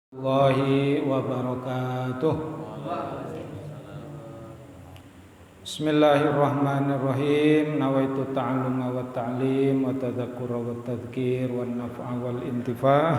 Warahmatullahi wabarakatuh. Bismillahirrahmanirrahim. Nawaitu ta'alluma wa ta'lim wa tadzakkura wa tadhkir wa naf'a wal intifah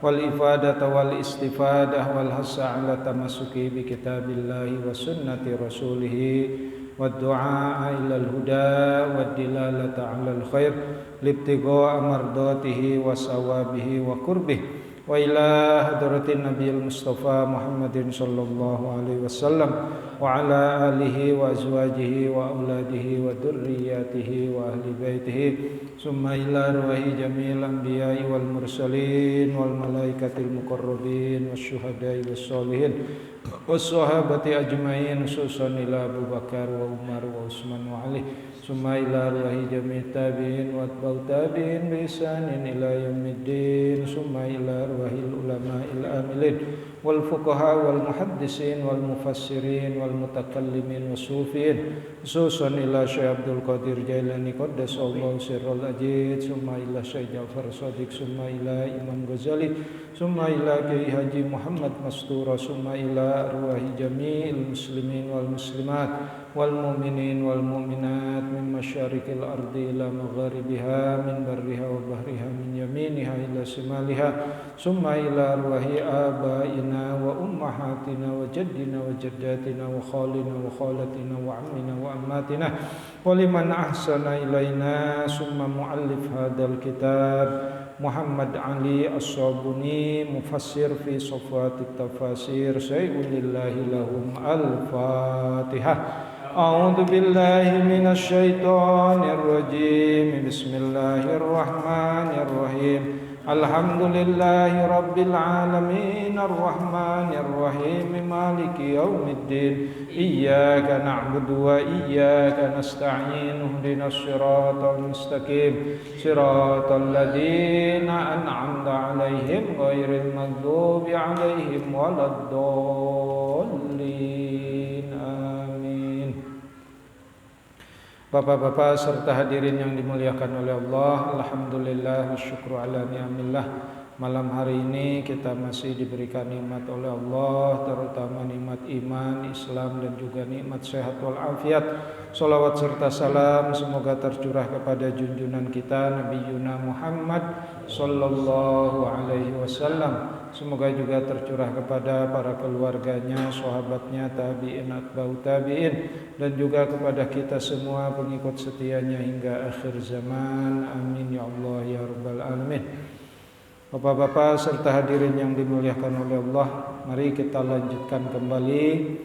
wal ifadata wal istifadah wal hassa ala tamassuki bi kitabillahi wa sunnati rasulih wa du'a ila al-huda wa dilalata ala al-khair libtigha mardatihi wa sawabihi wa qurbih wa ila hadratin nabiyil mustafa Muhammadin sallallahu alaihi wasallam wa ala alihi wa azwajihi wa auladihi wa dzurriyyatihi wa ahli baitihi summa ila ruhi jamil anbiya'i wal mursalin wal malaikatil muqarrabin wasyuhada'i wassolihin wassahabati ajmain khususan ila Abu Bakar wa Umar wa Utsman wa Ali summa ila ruhi jamil tabi'in wa atba'ut tabi'in bi ihsanin ila yaumiddin summa ila ruhil ulama'il amilin wal fuqaha wal muhaddisin wal mufassirin wal mutakallimin wasufiyin khususan ila Syekh Abdul Qadir Jailani qaddasallahu sirral ajid summa ila Syekh Ja'far Shadiq summa ila Imam Ghazali summa ila Kiai Haji Muhammad Mastura summa ila arwahi jami'il muslimin wal muslimat wal mu'minin wal mu'minat min masyariqil ardi ila magharibiha min barriha wa bahriha min yaminiha ila shimaliha summa ila arwahi abaina wa ummahatina wa jaddina wa jaddatina wa khalina wa khalatina wa ammina wa ammatina wa liman ahsana ilaina summa muallif hadzal kitab Muhammad Ali As-Sabuni mufassir fi Safwatit Tafasir Sayyulillahi lahum al-Fatihah. A'udzu billahi minasy syaithanir rajim. Bismillahirrahmanirrahim. Alhamdulillahi rabbil alamin arrahmanir rahim maliki yaumiddin iyyaka na'budu wa iyyaka nasta'in ihdinas siratal mustaqim siratal ladzina an'amta 'alaihim ghairil maghdubi 'alaihim waladdallin. Amin. Bapak-bapak serta hadirin yang dimuliakan oleh Allah, alhamdulillah syukur ala ni'amillah. Malam hari ini kita masih diberikan nikmat oleh Allah, terutama nikmat iman, Islam dan juga nikmat sehat wal afiat. Salawat serta salam semoga tercurah kepada junjungan kita Nabi Yuna Muhammad sallallahu alaihi wasallam. Semoga juga tercurah kepada para keluarganya, sahabatnya, tabi'in, atba'ut tabi'in dan juga kepada kita semua pengikut setianya hingga akhir zaman. Amin ya Allah ya rabbal alamin. Bapak-bapak serta hadirin yang dimuliakan oleh Allah, mari kita lanjutkan kembali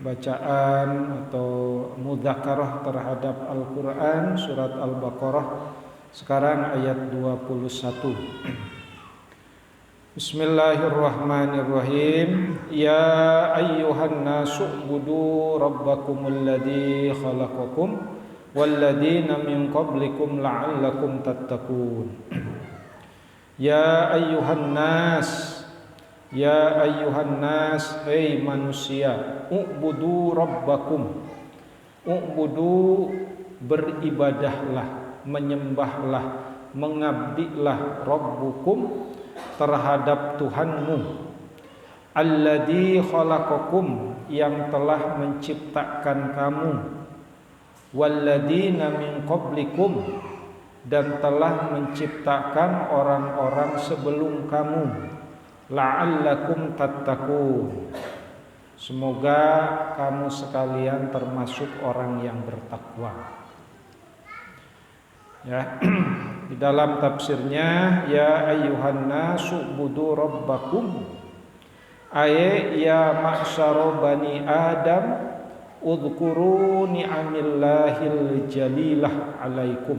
bacaan atau mudzakarah terhadap Al-Qur'an surat Al-Baqarah. Sekarang ayat 21. Bismillahirrahmanirrahim. Ya ayyuhan nasu ubudu rabbakumul ladzi khalaqakum walladzina min qablikum la'allakum tattaqun. Ya ayyuhan nas, ya ayyuhan nas, hei manusia, ubudu rabbakum. Ubudu beribadahlah, menyembahlah, mengabdilah rabbukum terhadap Tuhanmu, alladzi khalaqakum yang telah menciptakan kamu, walladzina min qablikum dan telah menciptakan orang-orang sebelum kamu, la'allakum tattaqun. Semoga kamu sekalian termasuk orang yang bertakwa. Ya, di dalam tafsirnya ya ayyuhan nasu budu rabbakum ay ya ma'syara bani adam udhkuru ni'amillahil jalilah alaikum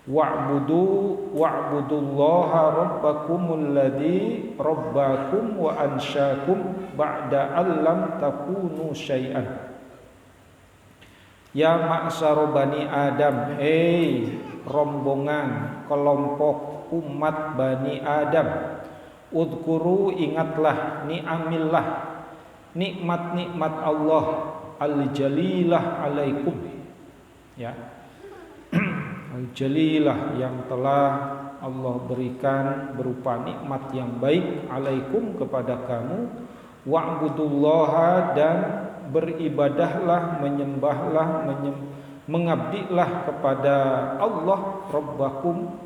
wa'budullaha rabbakumul ladzi rabbakum wa ansyakum ba'da allam takunu syai'an. Ya ma'syara bani Adam, hei rombongan, kelompok umat Bani Adam, udhkuru ingatlah ni'amillah, nikmat-nikmat Allah al-jalilah alaikum. Ya, al-jalilah yang telah Allah berikan berupa nikmat yang baik alaikum kepada kamu, wa'budullaha, dan beribadahlah, menyembahlah, mengabdilah kepada Allah Rabbakum,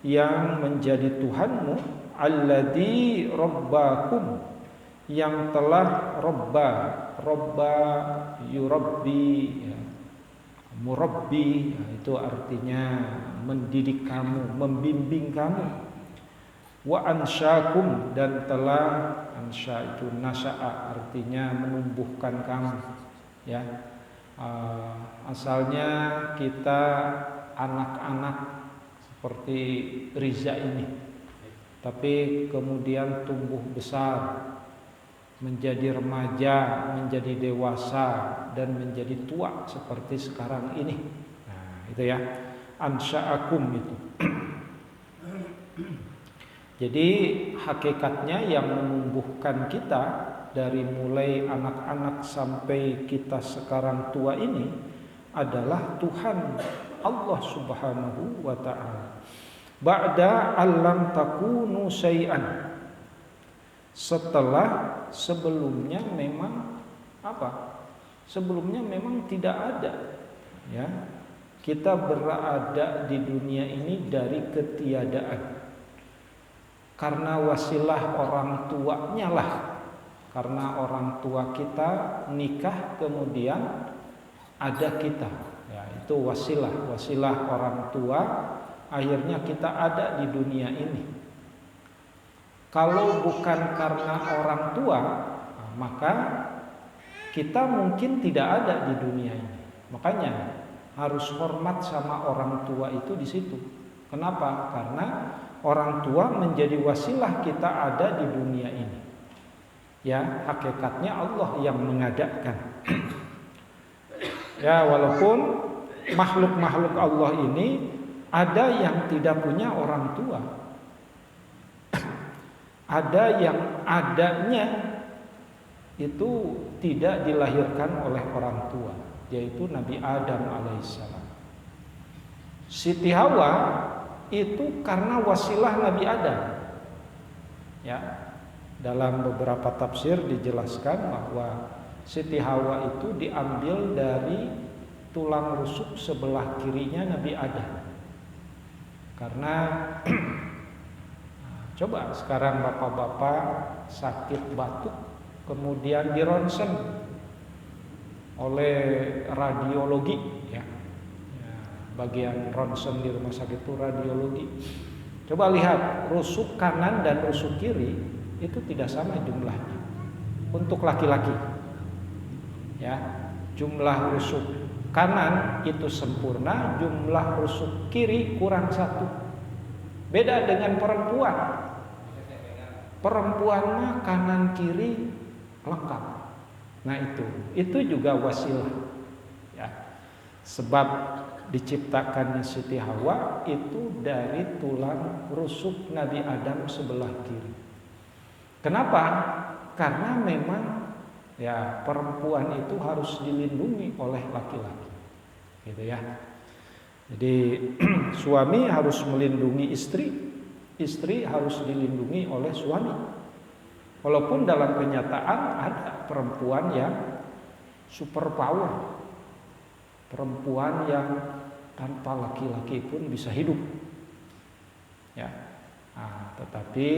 yang menjadi Tuhanmu, alladzi rabbakum, yang telah robba yurabbi, ya, murabbi, ya, itu artinya mendidik kamu, membimbing kamu. Wa ansyakum, dan telah, ansya itu nasya'a, artinya menumbuhkan kamu, ya. Asalnya kita anak-anak seperti Riza ini, tapi kemudian tumbuh besar, menjadi remaja, menjadi dewasa, dan menjadi tua seperti sekarang ini. Nah, itu ya, ansya'akum itu. Jadi hakikatnya yang menumbuhkan kita dari mulai anak-anak sampai kita sekarang tua ini adalah Tuhan Allah Subhanahu wa ta'ala. Ba'da allam takunu syai'an, setelah sebelumnya memang apa? Sebelumnya memang tidak ada, ya. Kita berada di dunia ini dari ketiadaan. Karena wasilah orang tuanya lah. Karena orang tua kita nikah, kemudian ada kita. Ya, itu wasilah orang tua, akhirnya kita ada di dunia ini. Kalau bukan karena orang tua, maka kita mungkin tidak ada di dunia ini. Makanya harus hormat sama orang tua itu di situ. Kenapa? Karena orang tua menjadi wasilah kita ada di dunia ini. Ya, hakikatnya Allah yang mengadakan. Ya, walaupun makhluk-makhluk Allah ini ada yang tidak punya orang tua, ada yang adanya itu tidak dilahirkan oleh orang tua, yaitu Nabi Adam alaihissalam. Siti Hawa itu karena wasilah Nabi Adam. Ya, dalam beberapa tafsir dijelaskan bahwa Siti Hawa itu diambil dari tulang rusuk sebelah kirinya Nabi Adam. Karena coba sekarang bapak-bapak sakit batuk kemudian dironsen oleh radiologi, ya. Bagian ronsen di rumah sakit itu radiologi. Coba lihat rusuk kanan dan rusuk kiri itu tidak sama jumlahnya untuk laki-laki. Ya, jumlah rusuk kanan itu sempurna, jumlah rusuk kiri kurang satu. Beda dengan perempuan. Perempuan mah kanan kiri lengkap. Nah itu juga wasilah. Ya. Sebab diciptakannya Siti Hawa itu dari tulang rusuk Nabi Adam sebelah kiri. Kenapa? Karena memang ya perempuan itu harus dilindungi oleh laki-laki, gitu ya. Jadi suami harus melindungi istri, istri harus dilindungi oleh suami. Walaupun dalam kenyataan ada perempuan yang super power, perempuan yang tanpa laki-laki pun bisa hidup, ya. Nah, tetapi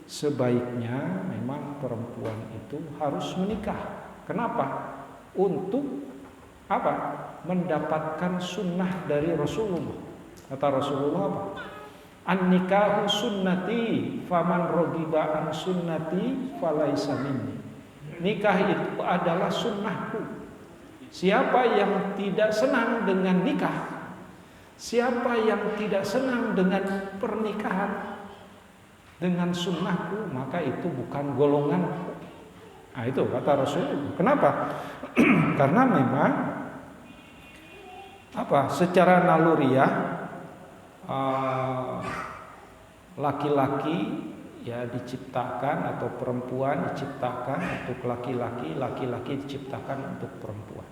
sebaiknya memang perempuan itu harus menikah. Kenapa? Untuk apa? Mendapatkan sunnah dari Rasulullah. Kata Rasulullah apa? An-nikahu sunnati faman rogiba an sunnati falaisa minni. Nikah itu adalah sunnahku. Siapa yang tidak senang dengan nikah, siapa yang tidak senang dengan pernikahan, dengan sunnahku, maka itu bukan golonganku. Nah itu kata Rasul. Kenapa? Karena memang secara naluriah laki-laki ya diciptakan, atau perempuan diciptakan untuk laki-laki, laki-laki diciptakan untuk perempuan.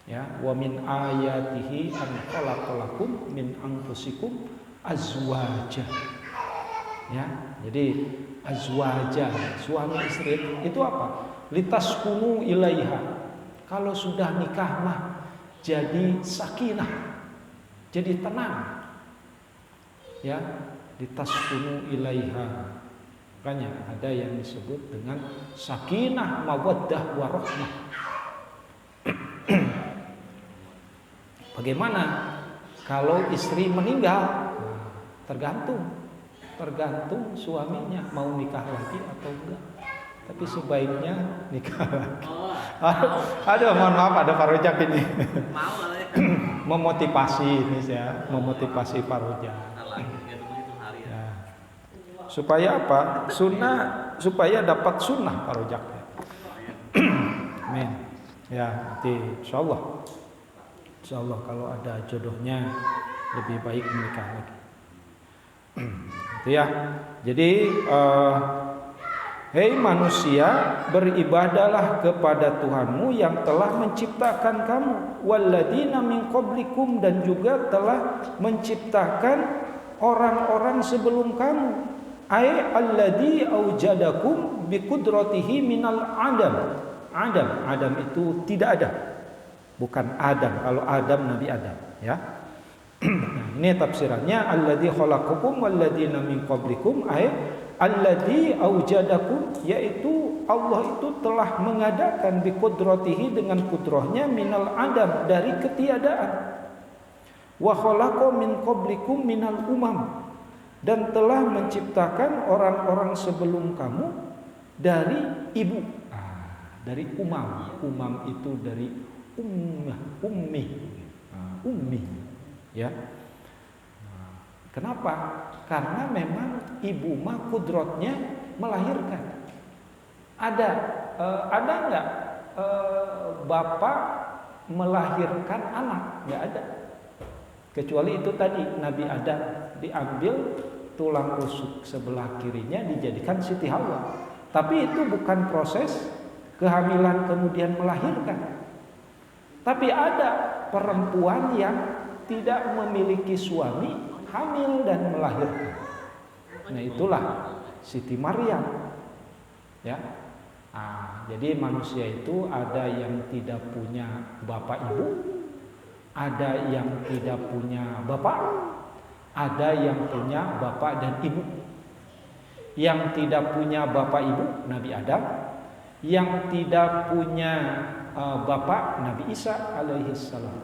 Ya, wa min ayatihi an khalaqalakum min anfusikum azwaja. Ya, jadi azwaja, suami istri itu apa? Litaskunu ilaiha. Kalau sudah nikah mah jadi sakinah, jadi tenang. Ya, litaskunu ilaiha. Makanya ada yang disebut dengan sakinah, mawaddah, warahmah. Bagaimana kalau istri meninggal? Tergantung suaminya mau nikah lagi atau enggak. Tapi sebaiknya nikah lagi. Aduh, mohon maaf ada Pak Rojak ini. Memotivasi ini ya, memotivasi Pak Rojak. Ya. Supaya apa? Sunnah, supaya dapat sunnah Pak Rojak. Amin. Ya, nanti insyaallah kalau ada jodohnya lebih baik menikah lagi. Itu ya. Jadi hei manusia, beribadahlah kepada Tuhanmu yang telah menciptakan kamu, walladzina min qablikum, dan juga telah menciptakan orang-orang sebelum kamu. Ai alladzi aujadakum biqudratihi minal adam. Adam itu tidak ada. Bukan Adam. Kalau Adam Nabi Adam, ya. Nah, ini tafsirannya alladzi khalaqakum walladzina min qablikum ay alladzi aujadakum, yaitu Allah itu telah mengadakan biqudratihi dengan kudrahnya minal adam, dari ketiadaan. Wa khalaqa min qablikum minal umam, dan telah menciptakan orang-orang sebelum kamu dari ibu. Dari umam itu dari ummi. Ya. Kenapa? Karena memang ibu mah kudrotnya melahirkan. Ada nggak bapak melahirkan anak? Nggak ada. Kecuali itu tadi Nabi Adam diambil tulang rusuk sebelah kirinya dijadikan Siti Hawa. Tapi itu bukan proses kehamilan kemudian melahirkan. Tapi ada perempuan yang tidak memiliki suami, hamil dan melahirkan. Nah, itulah Siti Maryam. Ya. Jadi manusia itu ada yang tidak punya bapak ibu, ada yang tidak punya bapak, ada yang punya bapak dan ibu. Yang tidak punya bapak ibu Nabi Adam, yang tidak punya bapak Nabi Isa alaihissalam,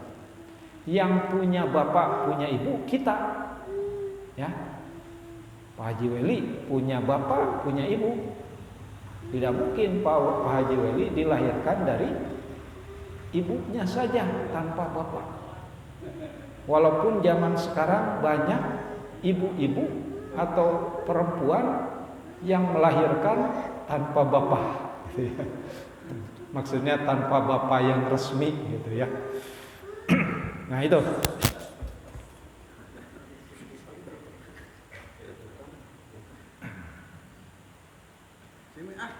yang punya bapak punya ibu kita, ya. Pak Haji Weli punya bapak punya ibu. Tidak mungkin Pak Haji Weli dilahirkan dari ibunya saja tanpa bapak. Walaupun zaman sekarang banyak ibu-ibu atau perempuan yang melahirkan tanpa bapak. Maksudnya tanpa bapak yang resmi gitu ya. Nah itu.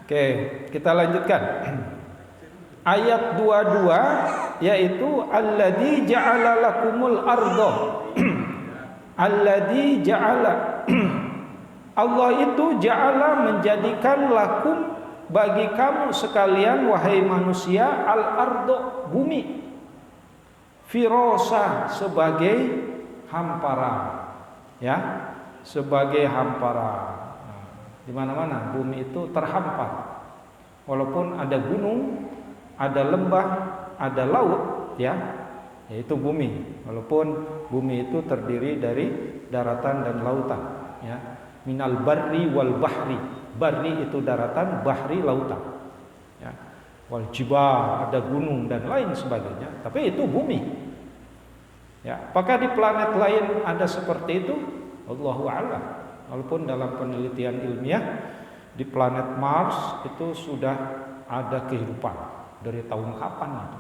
Oke, kita lanjutkan. Ayat 22 yaitu alladzi ja'ala lakumul arda. Alladzi ja'ala Allah itu ja'ala menjadikan lakum bagi kamu sekalian wahai manusia al-ardo bumi, firosa sebagai hamparan, ya, sebagai hamparan. Di mana-mana bumi itu terhampar, walaupun ada gunung, ada lembah, ada laut, ya, yaitu bumi. Walaupun bumi itu terdiri dari daratan dan lautan, ya, minal barri wal bahri. Barri itu daratan, bahri lautan, ya. Wal jibal, ada gunung dan lain sebagainya. Tapi itu bumi, ya. Apakah di planet lain ada seperti itu? Allahu a'lam. Walaupun dalam penelitian ilmiah di planet Mars itu sudah ada kehidupan dari tahun kapan itu.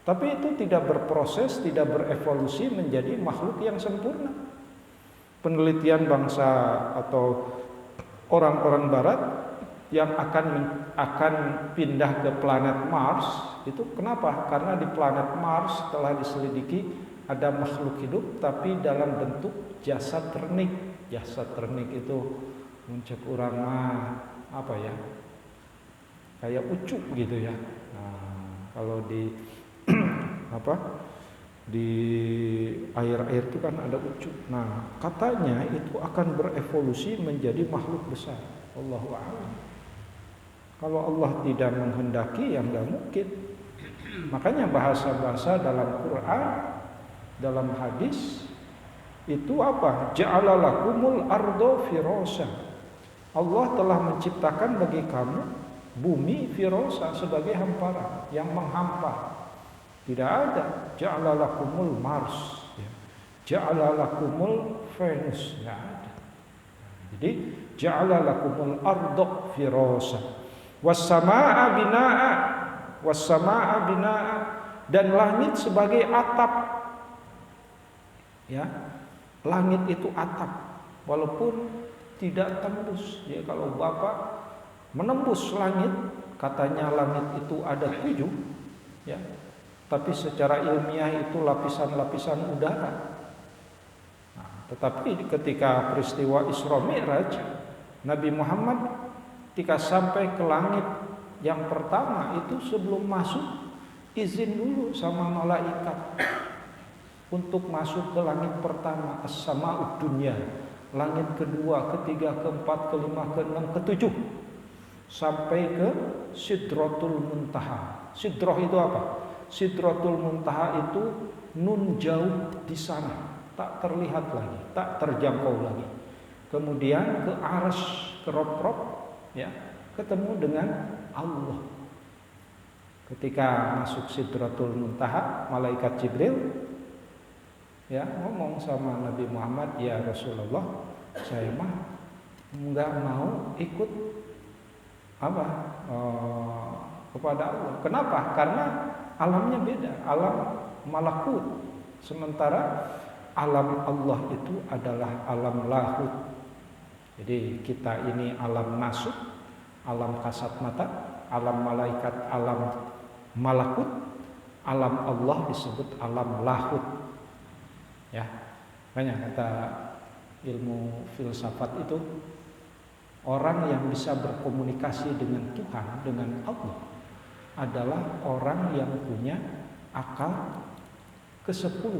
Tapi itu tidak berproses, tidak berevolusi menjadi makhluk yang sempurna. Penelitian bangsa atau orang-orang barat yang akan pindah ke planet Mars itu kenapa? Karena di planet Mars telah diselidiki ada makhluk hidup tapi dalam bentuk jasad ternik. Jasad ternik itu muncul orang mah apa ya? Kayak ucuk gitu ya. Nah, kalau di apa? Di air-air itu kan ada ucuk. Nah, katanya itu akan berevolusi menjadi makhluk besar. Allahu a'lam. Kalau Allah tidak menghendaki ya enggak mungkin. Makanya bahasa-bahasa dalam Quran, dalam hadis itu apa? Ja'ala lakumul ardo firasha. Allah telah menciptakan bagi kamu bumi firasha sebagai hamparan yang menghampar. Tidak ada ja'ala lakumul Mars, ya. Ja'ala lakumul Venus, tidak ada. Jadi ja'ala lakumul ardo firasha was-samaa'a binaa'a, was-samaa'a binaa'a, dan langit sebagai atap. Ya, langit itu atap, walaupun tidak tembus. Ya, kalau Bapak menembus langit, katanya langit itu ada 7, ya. Tapi secara ilmiah itu lapisan-lapisan udara. Nah, tetapi ketika peristiwa Isra Mi'raj, Nabi Muhammad ketika sampai ke langit yang pertama itu sebelum masuk izin dulu sama malaikat untuk masuk ke langit pertama, as-sama'ud dunya, langit kedua, ketiga, keempat, kelima, keenam, ketujuh, sampai ke Sidratul Muntaha. Sidrah itu apa? Sidratul Muntaha itu nun jauh di sana, tak terlihat lagi, tak terjangkau lagi. Kemudian ke Arsy, ke Rob-Rob, ya, ketemu dengan Allah. Ketika masuk Sidratul Muntaha, malaikat Jibril ya ngomong sama Nabi Muhammad, ya Rasulullah, saya mah enggak mau ikut kepada Allah. Kenapa? Karena alamnya beda, alam malakut. Sementara alam Allah itu adalah alam lahut. Jadi kita ini alam nasut, alam kasat mata, alam malaikat, alam malakut, alam Allah disebut alam lahut. Ya, makanya kata ilmu filsafat itu, orang yang bisa berkomunikasi dengan Tuhan, dengan Allah, adalah orang yang punya akal ke-10.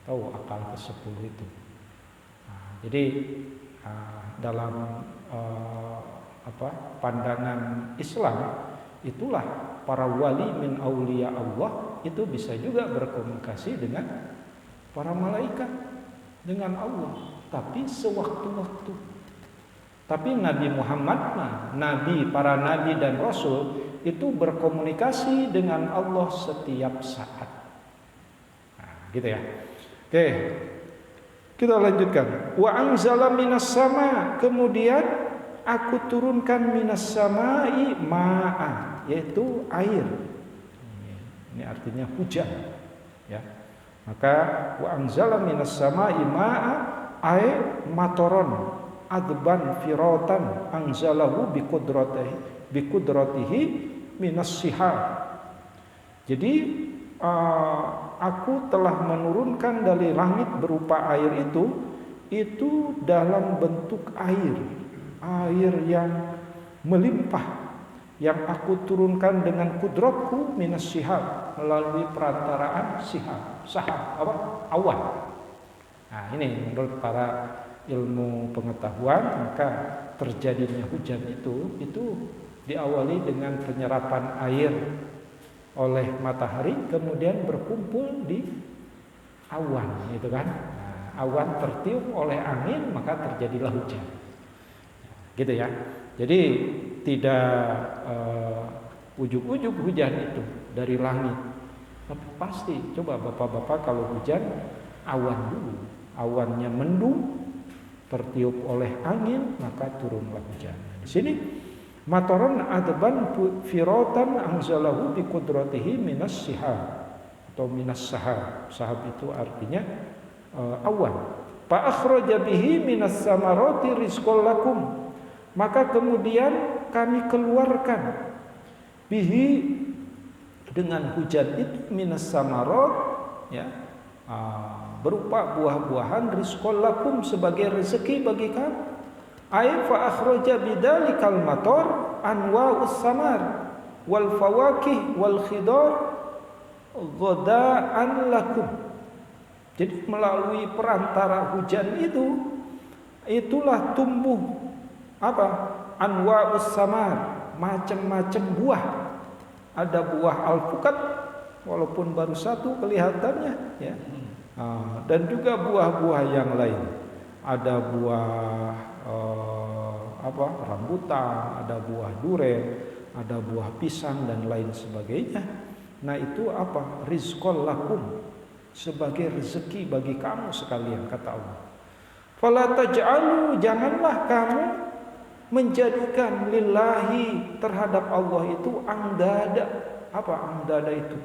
Tahu akal ke-10 itu? Nah, jadi dalam pandangan Islam, itulah para wali min auliya Allah itu bisa juga berkomunikasi dengan para malaikat, dengan Allah, tapi sewaktu-waktu. Tapi Nabi Muhammad, nabi, para nabi dan rasul itu berkomunikasi dengan Allah setiap saat. Nah, gitu ya. Oke. Kita lanjutkan. Wa anzala minas sama, kemudian aku turunkan minas samai ma'a, yaitu air. Ini artinya hujan, ya. Maka wa anzala minas samai ma'a, air matoron, adban firatan, anzalahu biqudratihi minas sihab. Jadi aku telah menurunkan dari langit berupa air itu dalam bentuk air yang melimpah, yang aku turunkan dengan kudratku minas sihab, melalui perantaraan sahab awan. Nah, ini menurut para ilmu pengetahuan, maka terjadinya hujan itu diawali dengan penyerapan air oleh matahari, kemudian berkumpul di awan, gitu kan. Nah, awan tertiup oleh angin, maka terjadilah hujan. Gitu ya. Jadi tidak ujug-ujug hujan itu dari langit. Tapi pasti, coba bapak-bapak kalau hujan, awan dulu. Awannya mendung, tertiup oleh angin, maka turunlah hujan. Di sini matoron adban firatan anzalahu biqudratihi minas sihab atau minas sahab. Sahab itu artinya awan. Fa akhraja bihi minas samarati rizqal lakum. Maka kemudian kami keluarkan bihi, dengan hujan itu, minas samarat, ya, berupa buah-buahan rizqul lakum sebagai rezeki bagi kamu. Ay fa akhraja bidzalikal matar anwa'us samar wal fawakih wal khidar ghadaan lakum. Jadi melalui perantara hujan itulah tumbuh apa? Anwa'us samar, macam-macam buah. Ada buah alpukat walaupun baru satu kelihatannya ya. Dan juga buah-buah yang lain. Ada buah rambutan, ada buah duren, ada buah pisang dan lain sebagainya. Nah itu apa? Rizqul lakum, sebagai rezeki bagi kamu sekalian, kata Allah. Fala taj'alu, janganlah kamu menjadikan lillahi, terhadap Allah itu andada. Apa andada itu?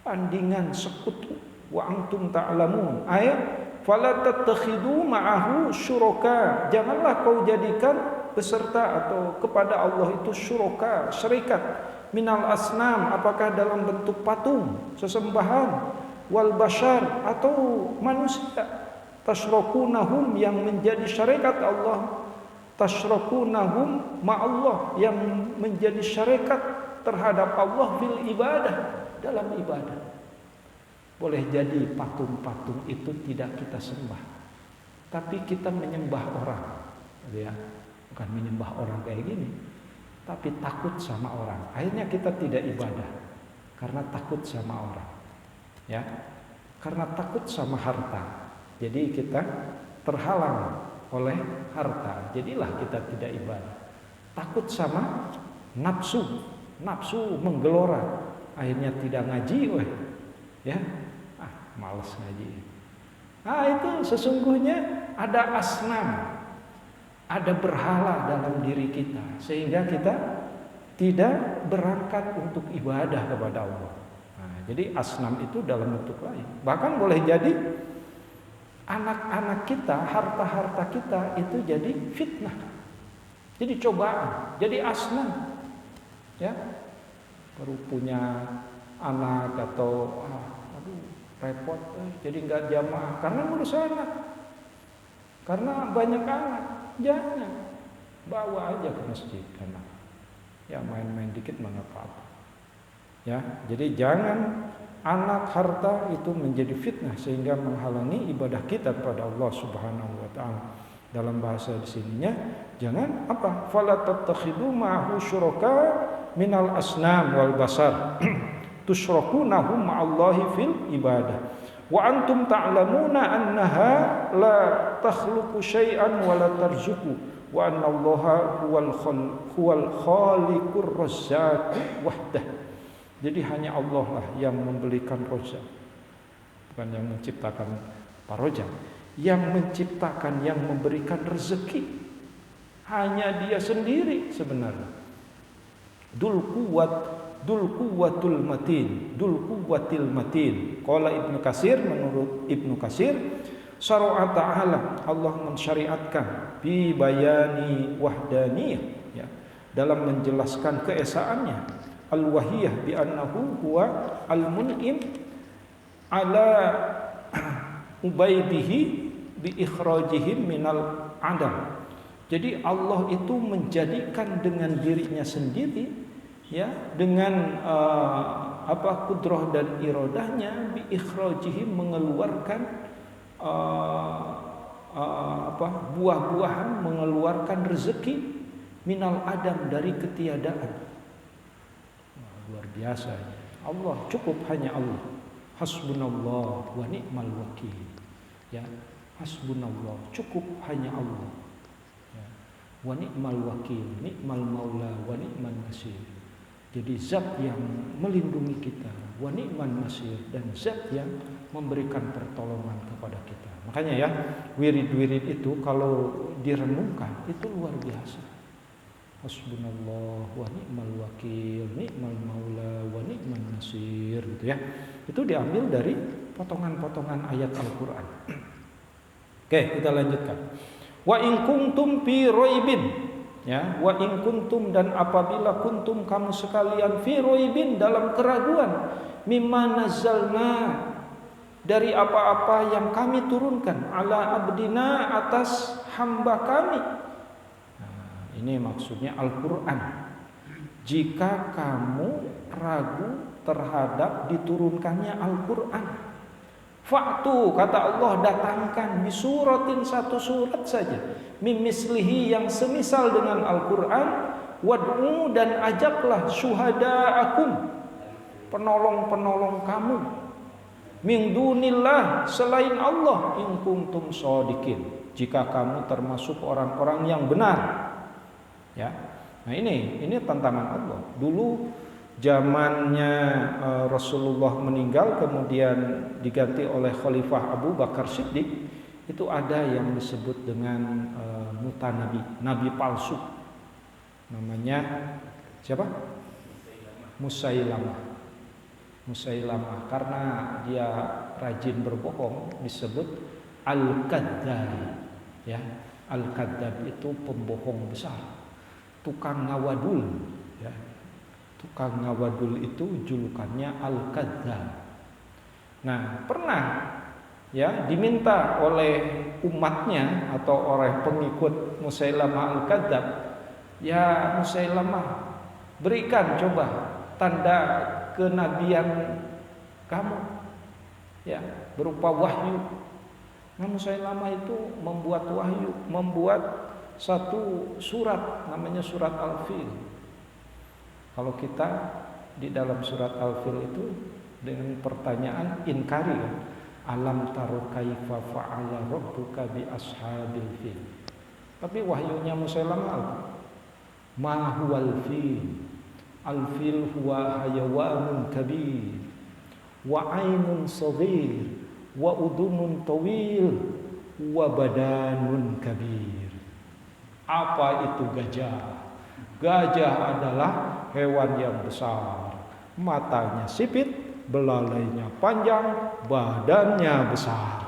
Tandingan sekutu. Wa antum ta'lamun. Ayat fala tattakhidu ma'ahu syuraka, janganlah kau jadikan beserta atau kepada Allah itu syuraka, syarikat, minal asnam, apakah dalam bentuk patung, sesembahan, wal bashar, atau manusia, tashrakunahum, yang menjadi syarikat Allah, tashrakunahum ma'allah, yang menjadi syarikat terhadap Allah fil ibadah, dalam ibadah. Boleh jadi patung-patung itu tidak kita sembah, tapi kita menyembah orang, ya. Bukan menyembah orang kayak gini, tapi takut sama orang. Akhirnya kita tidak ibadah karena takut sama orang, ya. Karena takut sama harta, jadi kita terhalang oleh harta, jadilah kita tidak ibadah. Takut sama nafsu menggelora, akhirnya tidak ngaji, ya. Malas ngaji. Itu sesungguhnya ada asnam, ada berhala dalam diri kita, sehingga kita tidak berangkat untuk ibadah kepada Allah. Jadi asnam itu dalam bentuk lain. Bahkan boleh jadi anak-anak kita, harta-harta kita itu jadi fitnah, jadi cobaan, jadi asnam. Ya, baru punya anak atau repot, jadi nggak jamaah karena ngurus anak, karena banyak anak. Jangan, bawa aja ke masjid anak, ya main-main dikit mengapa. Ya, jadi jangan anak harta itu menjadi fitnah sehingga menghalangi ibadah kita kepada Allah Subhanahu wa taala. Dalam bahasa di sininya jangan apa? Fala tattakhidu ma'ahu syuraka minal asnam wal basar. Tusyrakunahum ma'allahi fil ibadah wa antum ta'lamuna annaha la takhluqu syai'an wa la tarzuqu wa anna Allaha huwal khaliqur razzaq wahdah. Jadi hanya Allah lah yang memberikan rozak, bukan yang menciptakan parojak, yang menciptakan, yang memberikan rezeki hanya Dia sendiri sebenarnya. Dul quwwatul matin. Qala Ibnu Katsir, menurut Ibnu Katsir, syara'a ta'ala, Allah mensyariatkan bi bayani wahdaniyah, ya, dalam menjelaskan keesaannya, al-wahiyah bi annahu huwa al-mun'im ala ubaidihi bi ikhrajihim minal adam. Jadi Allah itu menjadikan dengan dirinya sendiri, ya, dengan kudrah dan iradahnya, bi ikhrajihim, mengeluarkan buah-buahan, mengeluarkan rezeki minal adam, dari ketiadaan. Luar biasa. Allah cukup, hanya Allah. Hasbunallah wa ni'mal wakil. Ya, hasbunallah, cukup hanya Allah. Ya. Wa ni'mal wakil, ni'mal maula wa ni'mal nasir. Jadi zat yang melindungi kita, wa ni'man nasir, dan zat yang memberikan pertolongan kepada kita. Makanya ya, wirid-wirid itu kalau direnungkan itu luar biasa. Hasbunallah wa ni'mal wakil, ni'mal maula wa ni'man nasir, gitu ya. Itu diambil dari potongan-potongan ayat Al-Qur'an. Oke, kita lanjutkan. Wa in kuntum fi raibin, ya, wa in kuntum, dan apabila kuntum kamu sekalian fi raibin, dalam keraguan, mimma nazzalna, dari apa-apa yang kami turunkan, ala abdina, atas hamba kami. Nah, ini maksudnya Al-Quran. Jika kamu ragu terhadap diturunkannya Al-Quran, fa'tu, kata Allah, datangkan bisuratin, satu surat saja, mimislihi, yang semisal dengan Al-Quran, wad'u, dan ajaklah syuhada'akum, penolong-penolong kamu, min dunillah, selain Allah, in kuntum shadiqin, jika kamu termasuk orang-orang yang benar. Ya. Nah, ini tantangan Allah. Dulu zamannya Rasulullah meninggal, kemudian diganti oleh Khalifah Abu Bakar Siddiq, itu ada yang disebut dengan mutanabi, nabi palsu. Namanya siapa? Musailamah. Musailamah, karena dia rajin berbohong, disebut al-kadzdzab. Ya, al-kadzdzab itu pembohong besar, tukang ngawadul. Ya, tukang ngawadul itu julukannya al-kadzdzab. Nah, pernah ya diminta oleh umatnya atau oleh pengikut Musailamah al-kadzdzab, ya Musailamah, berikan coba tanda kenabian kamu, ya, berupa wahyu. Nah, Musailamah itu membuat wahyu, membuat satu surat, namanya surat Al-Fil. Kalau kita di dalam surat Al-Fil itu dengan pertanyaan inkari, alam taro kaifa fa'ala rabbuka bi ashabil fil. Tapi wahyunya Musailamah, ma huwal fil, al-fil huwa hayawanun kabir wa ainun saghir wa udunun tawil wa badanun kabir. Apa itu gajah? Gajah adalah hewan yang besar, matanya sipit, belalainya panjang, badannya besar.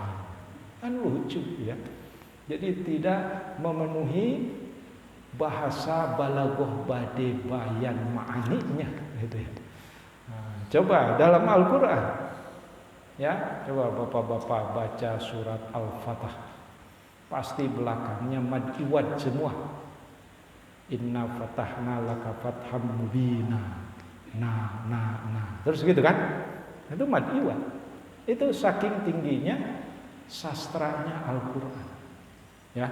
Kan lucu ya. Jadi tidak memenuhi bahasa balaghah bade bayan ma'aninya gitu ya. Nah, coba dalam Al-Qur'an ya, coba bapak-bapak baca surat Al-Fatah, pasti belakangnya mad iwad semua. Inna fatahna laka fatham mubina. Nah. Terus gitu kan? Itu mad iwad. Itu saking tingginya sastranya Al-Qur'an. Ya.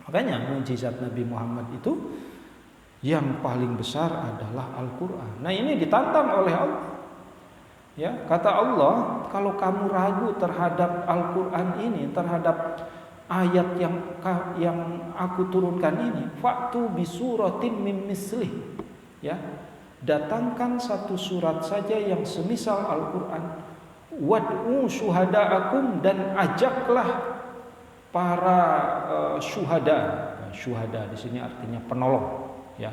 Makanya mukjizat Nabi Muhammad itu yang paling besar adalah Al-Quran. Nah, ini ditantang oleh Allah. Ya, kata Allah, kalau kamu ragu terhadap Al-Quran ini, terhadap ayat yang aku turunkan ini, fa'tu bisuratin min mislih. Ya, datangkan satu surat saja yang semisal Al-Quran. Wad'u syuhada'akum, dan ajaklah para syuhada. Syuhada di sini artinya penolong, ya.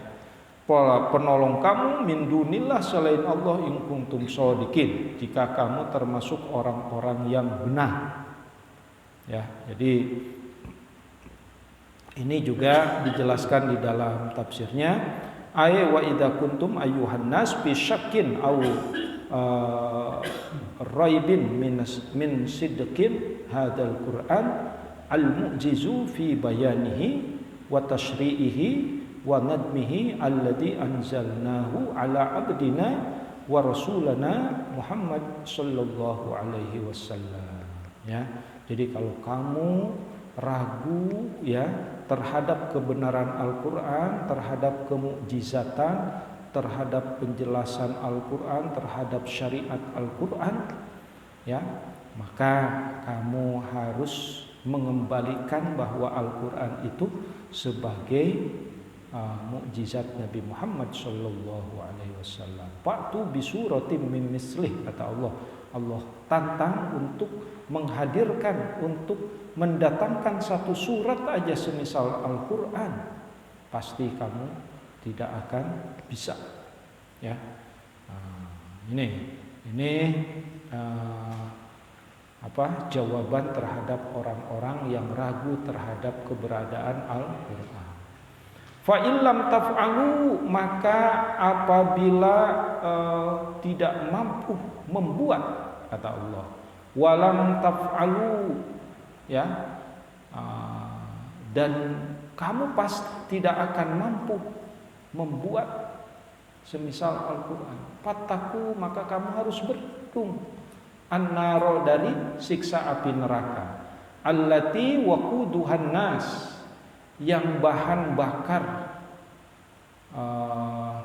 Penolong kamu min dunillah, selain Allah, in kuntum shadiqin, jika kamu termasuk orang-orang yang benar. Ya, jadi ini juga dijelaskan di dalam tafsirnya, ay wa idza kuntum ayyuhan nas fi syakkin aw raibin min sidqin hadzal Qur'an al-mu'jizu fi bayanihi wa tashri'ihi wa nadmihi alladhi anzalnahu ala abdina wa rasulana Muhammad sallallahu alaihi wasallam. Ya, jadi kalau kamu ragu ya terhadap kebenaran Al-Qur'an, terhadap kemukjizatan, terhadap penjelasan Al-Qur'an, terhadap syariat Al-Qur'an, ya, maka kamu harus mengembalikan bahwa Al-Quran itu sebagai mukjizat Nabi Muhammad sallallahu alaihi wasallam. Fa'tu bisuratin min mislih, kata Allah. Allah tantang untuk menghadirkan, untuk mendatangkan satu surat aja semisal Al-Quran. Pasti kamu tidak akan bisa. Ya, ini jawaban terhadap orang-orang yang ragu terhadap keberadaan Al-Quran. Fa illam taf'alu, maka apabila tidak mampu membuat, kata Allah, walam taf'alu, ya, dan kamu pasti tidak akan mampu membuat semisal Al-Quran, fattaku, maka kamu harus berlindung, annaro, dari siksa api neraka, allati waquduhan nas, yang bahan bakar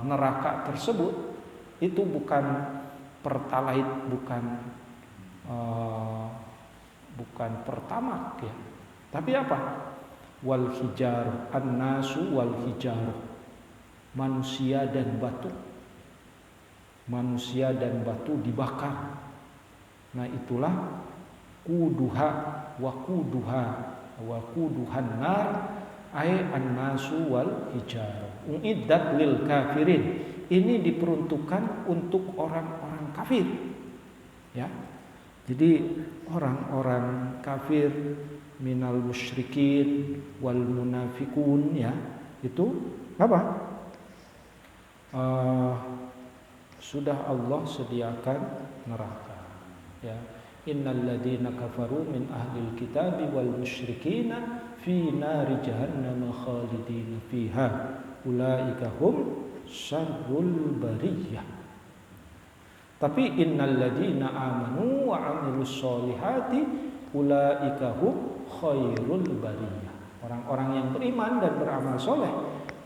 neraka tersebut itu bukan pertalite, bukan pertamak, ya, tapi apa? Wal hijar, an-nasu wal hijar, manusia dan batu. Manusia dan batu dibakar. Nah, itulah kuduha wa kuduhan nar ay an-nasu wal hijar. Uiddat lil kafirin. Ini diperuntukkan untuk orang-orang kafir. Ya. Jadi orang-orang kafir minal musyrikin wal munafikun, ya, itu apa? Sudah Allah sediakan neraka, ya. Innal ladzina kafaru min ahlil kitabi wal musyrikina fi nari jahannam khalidina fiha ulaika hum syarrul bariyah. Tapi innal ladzina amanu wa amilus solihati ulaika hum khairul bariyah. Orang-orang yang beriman dan beramal soleh,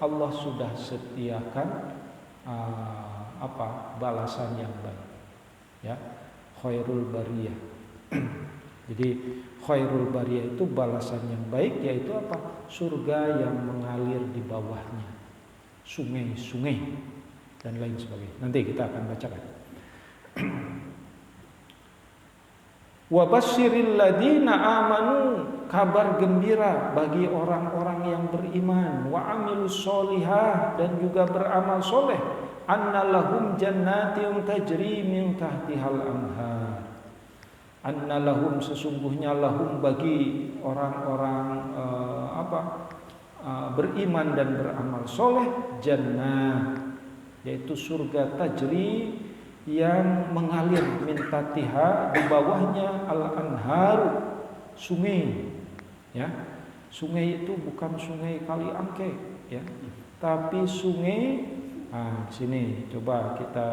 Allah sudah sediakan balasan yang baik, ya, khairul bariyah. Jadi khairul bariyah itu balasan yang baik, yaitu apa? Surga yang mengalir di bawahnya sungai-sungai dan lain sebagainya. Nanti kita akan bacakan. Wa basyiril ladina amanu, kabar gembira bagi orang-orang yang beriman, wa amilus solihah, dan juga beramal soleh, anna lahum jannatin tajri min tahtihal anhar. Anna lahum, sesungguhnya lahum bagi orang-orang beriman dan beramal soleh, jannah, yaitu surga tajri, yang mengalir min tahtiha, di bawahnya al-anharu, sungai, ya. Sungai itu bukan sungai kali angke, ya, tapi sungai. Sini coba kita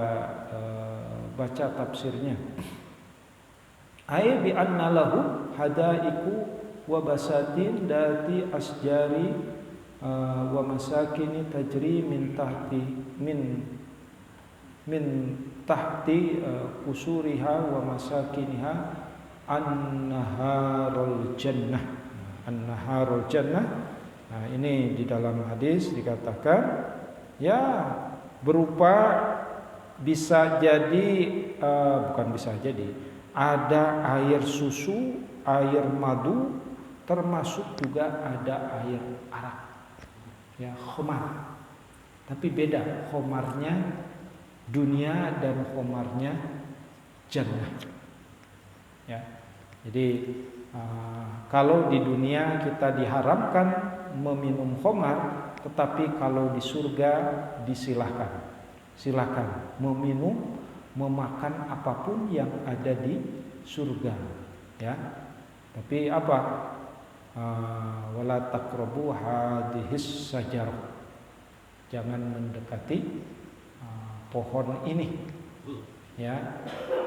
baca tafsirnya. Ay bi anna lahu hadaiku wa basatin dati asjari wa masakini tajri min tahti kusuriha wa masakiniha an-naharul jannah. An-naharul jannah. Nah, ini di dalam hadis dikatakan, ya, berupa bisa jadi bukan bisa jadi, ada air susu, air madu, termasuk juga ada air arak, ya, khamar. Tapi beda khamarnya dunia dan khamarnya jannah, ya. Jadi kalau di dunia kita diharamkan meminum khamar, tetapi kalau di surga silakan meminum, memakan apapun yang ada di surga, ya. Tapi apa? Wala taqrabu hadhis sajarah, jangan mendekati pohon ini, ya,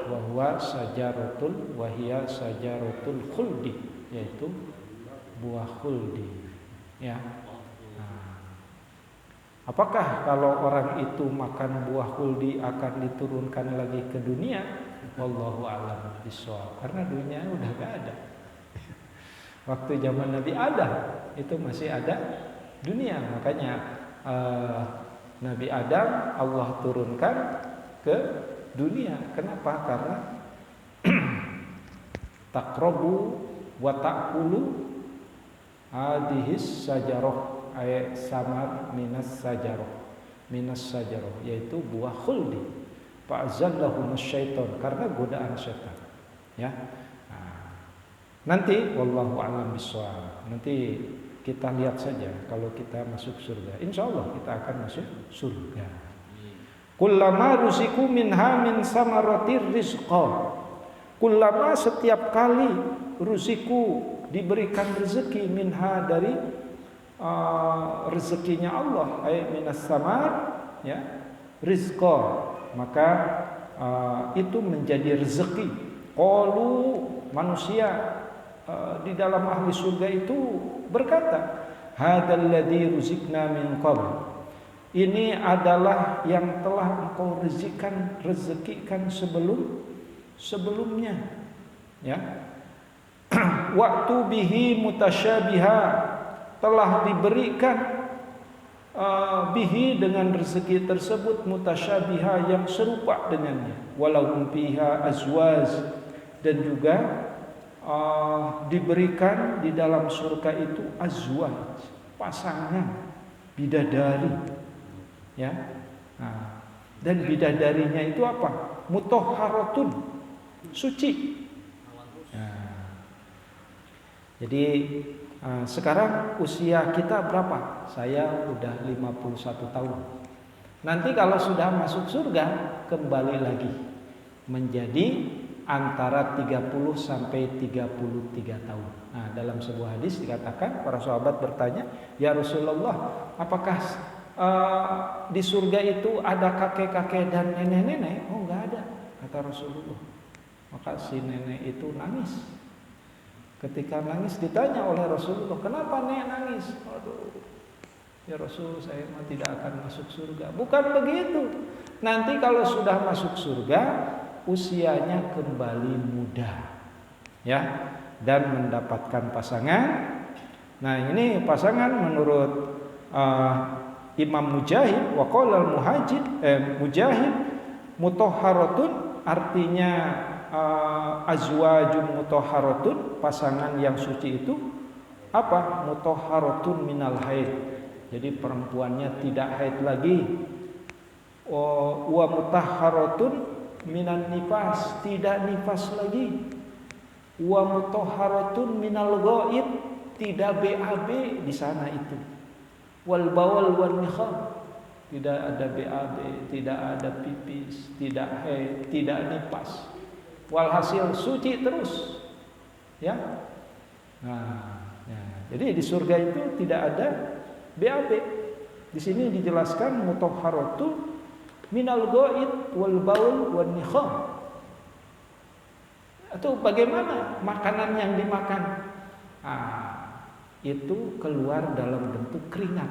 wa sajaratul wahia sajaratul khuldi, yaitu buah khuldi, ya. Apakah kalau orang itu makan buah khuldi akan diturunkan lagi ke dunia? Wallahu a'lam bishawab. Karena dunia udah gak ada. Waktu zaman Nabi Adam itu masih ada dunia, makanya Nabi Adam Allah turunkan ke dunia. Kenapa? Karena taqrabu wa ta'kulu hadhis sajarah, ayat samar minas sajarah, yaitu buah khuldi. Fa'azallahum syaitan, karena godaan syaitan, ya. Nanti wallahu a'lam bishawab, nanti Kita lihat saja kalau kita masuk surga, insya Allah kita akan masuk surga. Kullama ruziku minha min samaratir rizqa. Kullama setiap kali ruziku diberikan rezeki minha dari rezekinya Allah, minas samar, ya, rizqa, maka itu menjadi rezeki. Qalu, manusia di dalam ahli surga itu berkata, hadzal ladzi ruzikna min qabl. Ini adalah yang telah engkau rezekikan sebelumnya, ya. Waktu bihi mutasyabiha, telah diberikan bihi dengan rezeki tersebut mutasyabiha yang serupa dengannya. Walau fiha azwaj, dan juga diberikan di dalam surga itu azwaj, pasangan, bidadari, ya. Nah, dan bidadarinya itu apa? Mutahharatun, suci. Jadi sekarang usia kita berapa? Saya udah 51 tahun. Nanti kalau sudah masuk surga, kembali lagi menjadi antara 30 sampai 33 tahun. Nah, dalam sebuah hadis dikatakan, para sahabat bertanya, "Ya Rasulullah, apakah di surga itu ada kakek-kakek dan nenek-nenek?" "Oh, enggak ada," kata Rasulullah. Maka si nenek itu nangis. Ketika nangis ditanya oleh Rasulullah, "Kenapa nek nangis?" "Aduh, ya Rasul, saya mah tidak akan masuk surga." Bukan begitu. Nanti kalau sudah masuk surga, usianya kembali muda, ya, dan mendapatkan pasangan. Nah, ini pasangan menurut Imam Mujahid, wa qala Mujahid mutahharatun, artinya azwajun mutahharatun, pasangan yang suci itu apa? Mutahharatun minal haid. Jadi perempuannya tidak haid lagi. Wa mutahharatun minan nifas, tidak nifas lagi. Wa mutahharatun minal ghaid, tidak BAB di sana itu. Wal bawal wan nikhab, tidak ada BAB, tidak ada pipis, tidak haid, tidak nifas. Walhasil suci terus, ya. Nah, ya. Jadi di surga itu tidak ada BAB. Di sini dijelaskan mutahharatu minal ghaid wal baul wan nikham. Atau bagaimana makanan yang dimakan? Itu keluar dalam bentuk keringat,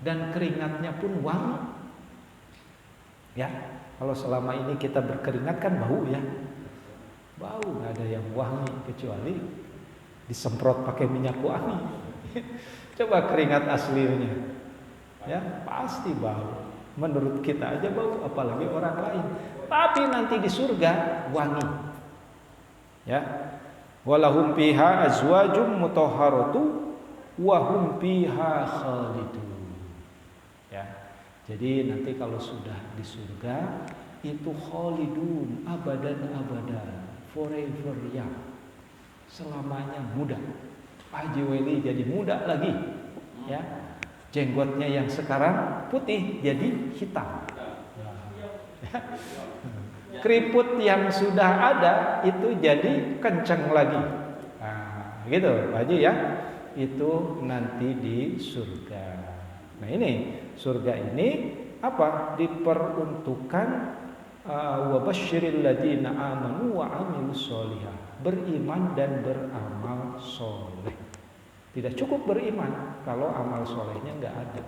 dan keringatnya pun wangi. Ya, kalau selama ini kita berkeringat kan bau, ya. Bau, nggak ada yang wangi kecuali disemprot pakai minyak wangi. Coba keringat aslinya, ya pasti bau. Menurut kita aja bau, apalagi orang lain. Tapi nanti di surga wangi, ya. Walahum fiha azwajum mutahharatu wa hum fiha khalidun. Ya. Jadi nanti kalau sudah di surga itu khalidun, abadan abadan, forever, ya, selamanya muda. Haji Weli jadi muda lagi, ya. Jenggotnya yang sekarang putih jadi hitam. Ya. Keriput yang sudah ada itu jadi kencang lagi. Nah, gitu, Pak Haji, ya. Itu nanti di surga. Nah, ini surga ini apa? Diperuntukkan wa basyiril ladzina amanu wa amilus sholihat, beriman dan beramal soleh. Tidak cukup beriman kalau amal solehnya enggak ada.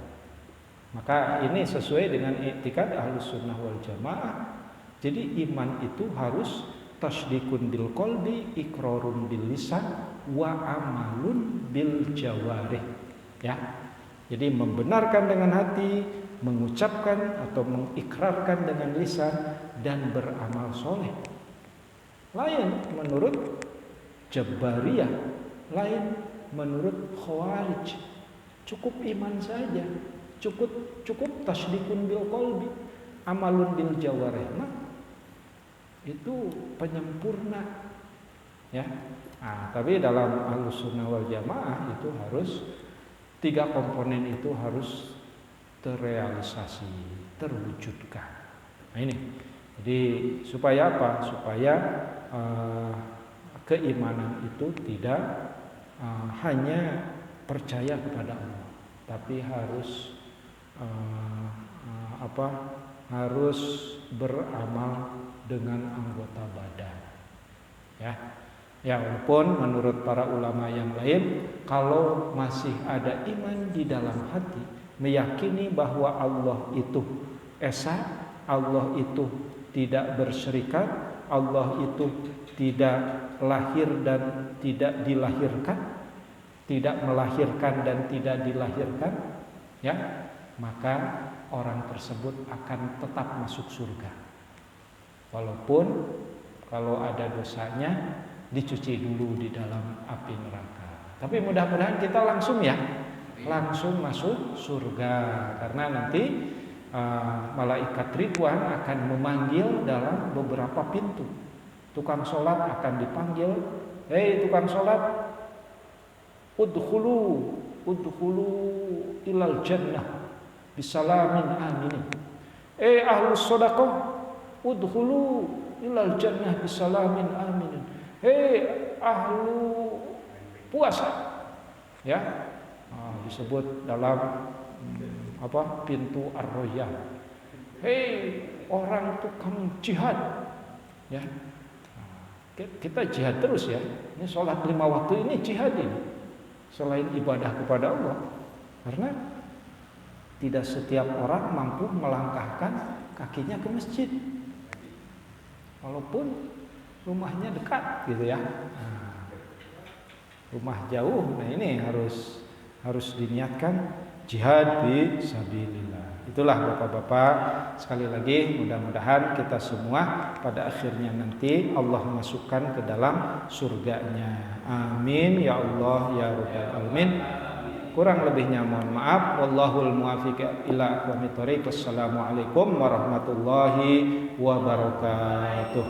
Maka ini sesuai dengan i'tikad Ahlus Sunnah wal Jamaah. Jadi iman itu harus tasdikun bil qalbi, iqrarun bil lisan, wa amalun bil jawarih, ya. Jadi membenarkan dengan hati, mengucapkan atau mengikrarkan dengan lisan, dan beramal soleh. Lain menurut Jabariyah, lain menurut Khawarij. Cukup iman saja, cukup tasdikun bil qalbi, amalun bil jawarih. Nah, itu penyempurna, ya. Nah, tapi dalam Ahlus Sunnah wal Jamaah itu harus tiga komponen itu harus terrealisasi, terwujudkan. Nah ini, jadi supaya apa? Supaya keimanan itu tidak hanya percaya kepada Allah, tapi harus harus beramal dengan anggota badan. Ya, walaupun menurut para ulama yang lain, kalau masih ada iman di dalam hati, meyakini bahwa Allah itu esa, Allah itu tidak berserikat, Allah itu tidak lahir dan tidak dilahirkan, tidak melahirkan dan tidak dilahirkan, ya, maka orang tersebut akan tetap masuk surga. Walaupun kalau ada dosanya dicuci dulu di dalam api neraka. Tapi mudah-mudahan kita langsung masuk surga, karena nanti malaikat Ridwan akan memanggil dalam beberapa pintu. Tukang sholat akan dipanggil, hei tukang sholat, udkhulu ilal jannah bisalamin aminin. Ahlus sedekah, udkhulu ilal jannah bisalamin aminin. Ahlu puasa, ya, disebut dalam pintu ar-royal. Orang tukang jihad, ya, kita jihad terus ya. Ini sholat 5 waktu ini jihad ini, selain ibadah kepada Allah, karena tidak setiap orang mampu melangkahkan kakinya ke masjid, walaupun rumahnya dekat gitu ya. Rumah jauh, nah ini harus diniatkan jihad fi sabilillah. Itulah Bapak-bapak, sekali lagi mudah-mudahan kita semua pada akhirnya nanti Allah masukkan ke dalam surganya. Amin ya Allah ya rabbal alamin. Kurang lebihnya mohon maaf. Wallahul muwaffiq ila aqwamit thoriq. Wassalamualaikum warahmatullahi wabarakatuh.